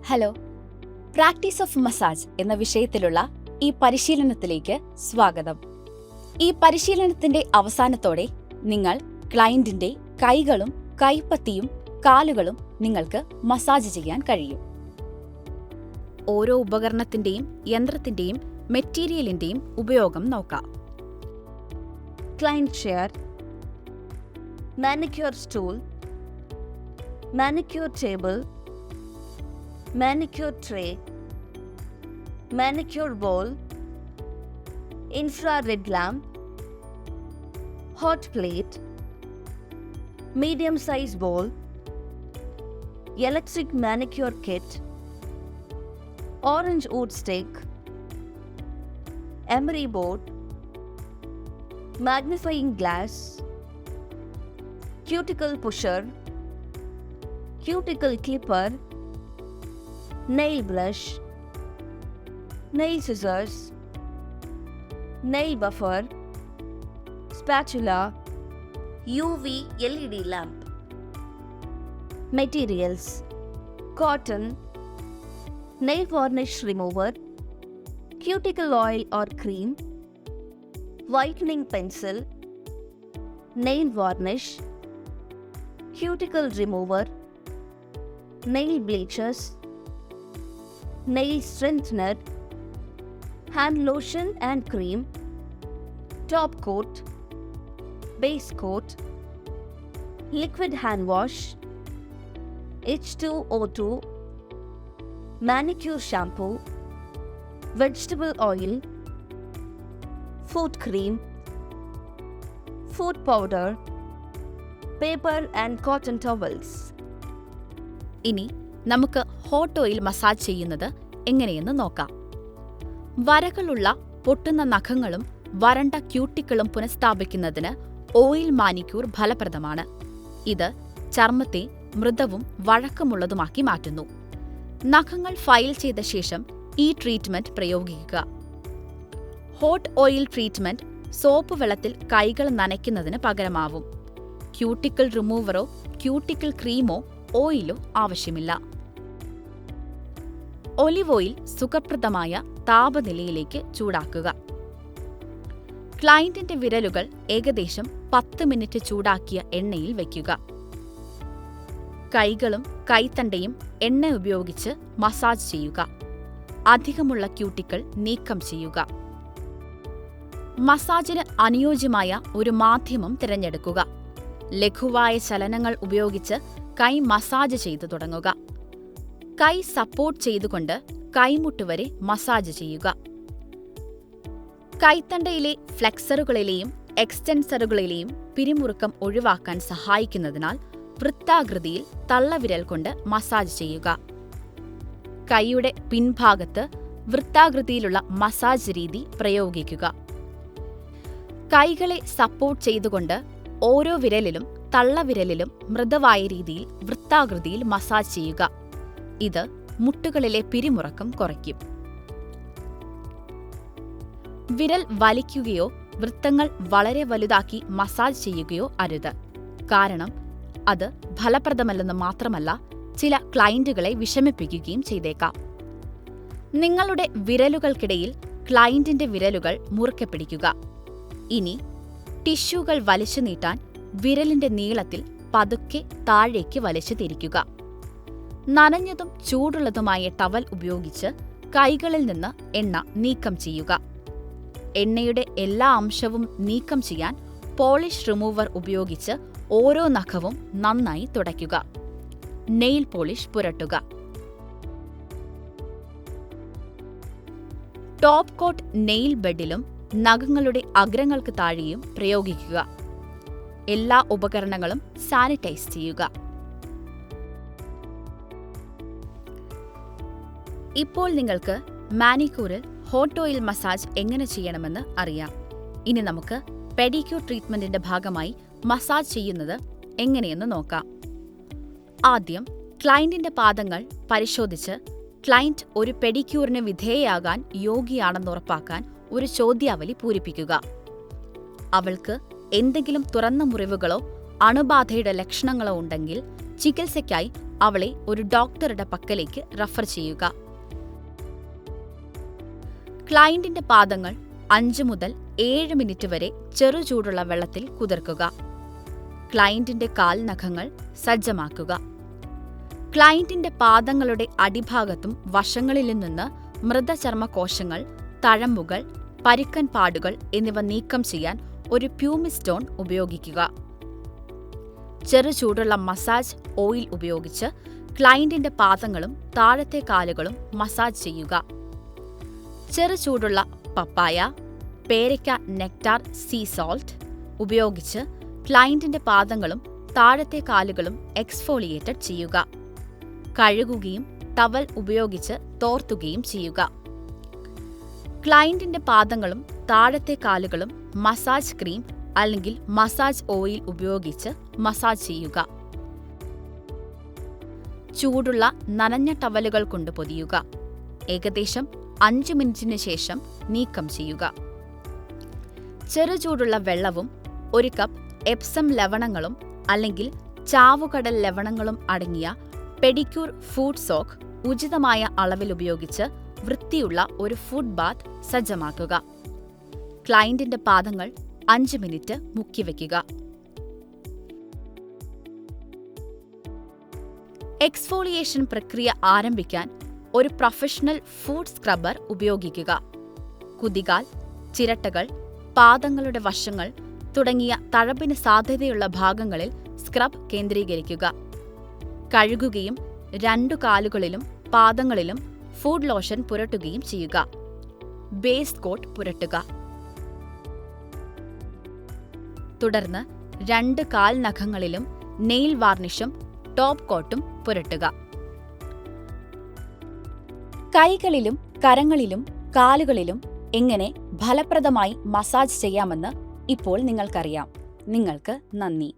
Hello, practice of massage എന്ന വിഷയത്തിലുള്ള ഈ പരിശീലനത്തിലേക്ക് സ്വാഗതം. ഈ പരിശീലനത്തിന്റെ അവസാനത്തോടെ നിങ്ങൾ ക്ലയന്റിന്റെ കൈകളും കൈപ്പത്തിയും കാലുകളും നിങ്ങൾക്ക് മസാജ് ചെയ്യാൻ കഴിയും. ഓരോ ഉപകരണത്തിന്റെയും യന്ത്രത്തിന്റെയും മെറ്റീരിയലിന്റെയും ഉപയോഗം നോക്കാം. Client chair, manicure stool, manicure table, manicure tray, manicure bowl, infrared lamp, hot plate, medium size bowl, electric manicure kit, orange wood stick, emery board, magnifying glass, cuticle pusher, cuticle clipper, nail brush, nail scissors, nail buffer, spatula, UV LED lamp. Materials: cotton, nail varnish remover, cuticle oil or cream, whitening pencil, nail varnish, cuticle remover, nail bleachers, nail strengthener, hand lotion and cream, top coat, base coat, liquid hand wash, H2O2, manicure shampoo, vegetable oil, foot cream, foot powder, paper and cotton towels. ഇനി നമുക്ക് hot oil massage ചെയ്യുന്നത് എങ്ങനെയെന്ന് നോക്കാം. വരകളുള്ള പൊട്ടുന്ന നഖങ്ങളും വരണ്ട ക്യൂട്ടിക്കിളും പുനഃസ്ഥാപിക്കുന്നതിന് oil manicure ഫലപ്രദമാണ്. ഇത് ചർമ്മത്തെ മൃദുവും വഴക്കമുള്ളതുമാക്കി മാറ്റുന്നു. നഖങ്ങൾ ഫയൽ ചെയ്ത ശേഷം ഈ ട്രീറ്റ്മെന്റ് പ്രയോഗിക്കുക. ഹോട്ട് ഓയിൽ ട്രീറ്റ്മെന്റ് സോപ്പ് വെള്ളത്തിൽ കൈകൾ നനയ്ക്കുന്നതിന് പകരമാവും. ക്യൂട്ടിക്കിൾ റിമൂവറോ ക്യൂട്ടിക്കിൾ ക്രീമോ ഓയിലോ ആവശ്യമില്ല. ഒലിവ് ഓയിൽ സുഖപ്രദമായ താപനിലയിലേക്ക് ചൂടാക്കുക. ക്ലയന്റിന്റെ വിരലുകൾ ഏകദേശം 10 മിനിറ്റ് ചൂടാക്കിയ എണ്ണയിൽ വയ്ക്കുക. കൈകളും കൈത്തണ്ടയും എണ്ണ ഉപയോഗിച്ച് മസാജ് ചെയ്യുക. അധികമുള്ള ക്യൂട്ടിക്കിൾ നീക്കം ചെയ്യുക. മസാജിന് അനുയോജ്യമായ ഒരു മാധ്യമം തിരഞ്ഞെടുക്കുക. ലഘുവായ ചലനങ്ങൾ ഉപയോഗിച്ച് കൈ മസാജ് ചെയ്തു തുടങ്ങുക. കൈ സപ്പോർട്ട് ചെയ്തുകൊണ്ട് കൈമുട്ട് വരെ മസാജ് ചെയ്യുക. കൈത്തണ്ടയിലെ ഫ്ലെക്സറുകളിലെയും എക്സ്റ്റൻസറുകളിലെയും പിരിമുറുക്കം ഒഴിവാക്കാൻ സഹായിക്കുന്നതിനാൽ വൃത്താകൃതിയിൽ തള്ളവിരൽ കൊണ്ട് മസാജ് ചെയ്യുക. കൈയുടെ പിൻഭാഗത്ത് വൃത്താകൃതിയിലുള്ള മസാജ് രീതി പ്രയോഗിക്കുക. കൈകളെ സപ്പോർട്ട് ചെയ്തുകൊണ്ട് ഓരോ വിരലിലും തള്ളവിരലിലും മൃദുവായ രീതിയിൽ വൃത്താകൃതിയിൽ മസാജ് ചെയ്യുക. ഇത് മുട്ടുകളിലെ പിരിമുറക്കം കുറയ്ക്കും. വിരൽ വലിക്കുകയോ വൃത്തങ്ങൾ വളരെ വലുതാക്കി മസാജ് ചെയ്യുകയോ അരുത്. കാരണം അത് ഫലപ്രദമല്ലെന്ന് മാത്രമല്ല, ചില ക്ലയന്റുകളെ വിഷമിപ്പിക്കുകയും ചെയ്തേക്കാം. നിങ്ങളുടെ വിരലുകൾക്കിടയിൽ ക്ലയന്റിന്റെ വിരലുകൾ മുറുക്കെ പിടിക്കുക. ഇനി ടിഷ്യൂകൾ വലിച്ചു നീട്ടാൻ വിരലിന്റെ നീളത്തിൽ പതുക്കെ താഴേക്ക് വലിച്ചു തിരിക്കുക. നനഞ്ഞതും ചൂടുള്ളതുമായ ടവൽ ഉപയോഗിച്ച് കൈകളിൽ നിന്ന് എണ്ണ നീക്കം ചെയ്യുക. എണ്ണയുടെ എല്ലാ അംശവും നീക്കം ചെയ്യാൻ പോളിഷ് റിമൂവർ ഉപയോഗിച്ച് ഓരോ നഖവും നന്നായി തുടയ്ക്കുക. നെയിൽ പോളിഷ് പുരട്ടുക. ടോപ്പ് കോട്ട് നെയിൽ ബെഡിലും നഖങ്ങളുടെ അഗ്രങ്ങൾക്ക് താഴെയും പ്രയോഗിക്കുക. എല്ലാ ഉപകരണങ്ങളും സാനിറ്റൈസ് ചെയ്യുക. ഇപ്പോൾ നിങ്ങൾക്ക് മാനിക്യൂറിൽ ഹോട്ട് ഓയിൽ മസാജ് എങ്ങനെ ചെയ്യണമെന്ന് അറിയാം. ഇനി നമുക്ക് പെഡിക്യൂർ ട്രീറ്റ്മെന്റിന്റെ ഭാഗമായി മസാജ് ചെയ്യുന്നത് എങ്ങനെയെന്ന് നോക്കാം. ആദ്യം ക്ലയന്റിന്റെ പാദങ്ങൾ പരിശോധിച്ച് ക്ലയന്റ് ഒരു പെഡിക്യൂറിന് വിധേയയാകാൻ യോഗ്യയാണെന്ന് ഉറപ്പാക്കാൻ ഒരു ചോദ്യാവലി പൂരിപ്പിക്കുക. അവൾക്ക് എന്തെങ്കിലും തുറന്ന മുറിവുകളോ അണുബാധയുടെ ലക്ഷണങ്ങളോ ഉണ്ടെങ്കിൽ ചികിത്സയ്ക്കായി അവളെ ഒരു ഡോക്ടറുടെ പക്കലേക്ക് റഫർ ചെയ്യുക. ക്ലയന്റിന്റെ പാദങ്ങൾ 5 മുതൽ 7 മിനിറ്റ് വരെ ചെറുചൂടുള്ള വെള്ളത്തിൽ കുതിർക്കുക. ക്ലയന്റിന്റെ കാൽനഖങ്ങൾ സജ്ജമാക്കുക. ക്ലയന്റിന്റെ പാദങ്ങളുടെ അടിഭാഗത്തും വശങ്ങളിലും നിന്ന് മൃതചർമ്മകോശങ്ങൾ, തഴമ്പുകൾ, പരുക്കൻ പാടുകൾ എന്നിവ നീക്കം ചെയ്യാൻ ഒരു പ്യൂമിസ്റ്റോൺ ഉപയോഗിക്കുക. ചെറുചൂടുള്ള മസാജ് ഓയിൽ ഉപയോഗിച്ച് ക്ലയന്റിന്റെ പാദങ്ങളും താഴത്തെ കാലുകളും മസാജ് ചെയ്യുക. ചെറുചൂടുള്ള പപ്പായ, പേരയ്ക്ക നെക്ടാർ, സീ സോൾട്ട് ഉപയോഗിച്ച് ക്ലയന്റിന്റെ പാദങ്ങളും താഴത്തെ കാലുകളും എക്സ്ഫോളിയേറ്റഡ് ചെയ്യുക. കഴുകുകയും ടവൽ ഉപയോഗിച്ച് തോർത്തുകയും ചെയ്യുക. ക്ലയന്റിന്റെ പാദങ്ങളും താഴത്തെ കാലുകളും മസാജ് ക്രീം അല്ലെങ്കിൽ മസാജ് ഓയിൽ ഉപയോഗിച്ച് മസാജ് ചെയ്യുക. ചൂടുള്ള നനഞ്ഞ ടവലുകൾ കൊണ്ട് പൊതിയുക. ഏകദേശം 5 മിനിറ്റിന് ശേഷം നീക്കം ചെയ്യുക. ചെറുചൂടുള്ള വെള്ളവും 1 കപ്പ് എപ്സം ലവണങ്ങളും അല്ലെങ്കിൽ ചാവുകടൽ ലവണങ്ങളും അടങ്ങിയ പെഡിക്യൂർ ഫൂട്ട് സോക്ക് ഉചിതമായ അളവിൽ ഉപയോഗിച്ച് വൃത്തിയുള്ള ഒരു ഫുഡ് ബാത്ത് സജ്ജമാക്കുക. ക്ലയന്റിന്റെ പാദങ്ങൾ 5 മിനിറ്റ് മുക്കിവെക്കുക. എക്സ്ഫോളിയേഷൻ പ്രക്രിയ ആരംഭിക്കാൻ ഒരു പ്രൊഫഷണൽ ഫുഡ് സ്ക്രബ്ബർ ഉപയോഗിക്കുക. കുതികാൽ, ചിരട്ടകൾ, പാദങ്ങളുടെ വശങ്ങൾ തുടങ്ങിയ തഴമ്പിന് സാധ്യതയുള്ള ഭാഗങ്ങളിൽ സ്ക്രബ് കേന്ദ്രീകരിക്കുക. കഴുകുകയും 2 കാലുകളിലും പാദങ്ങളിലും ഫുഡ് ലോഷൻ പുരട്ടുകയും ചെയ്യുക. ബേസ് കോട്ട് പുരട്ടുക. തുടർന്ന് 2 കാൽനഖങ്ങളിലും നെയിൽ വാർണിഷും ടോപ്പ് കോട്ടും പുരട്ടുക. കൈകളിലും കരങ്ങളിലും കാലുകളിലും എങ്ങനെ ഫലപ്രദമായി മസാജ് ചെയ്യാമെന്ന് ഇപ്പോൾ നിങ്ങൾക്കറിയാം. നിങ്ങൾക്ക് നന്ദി.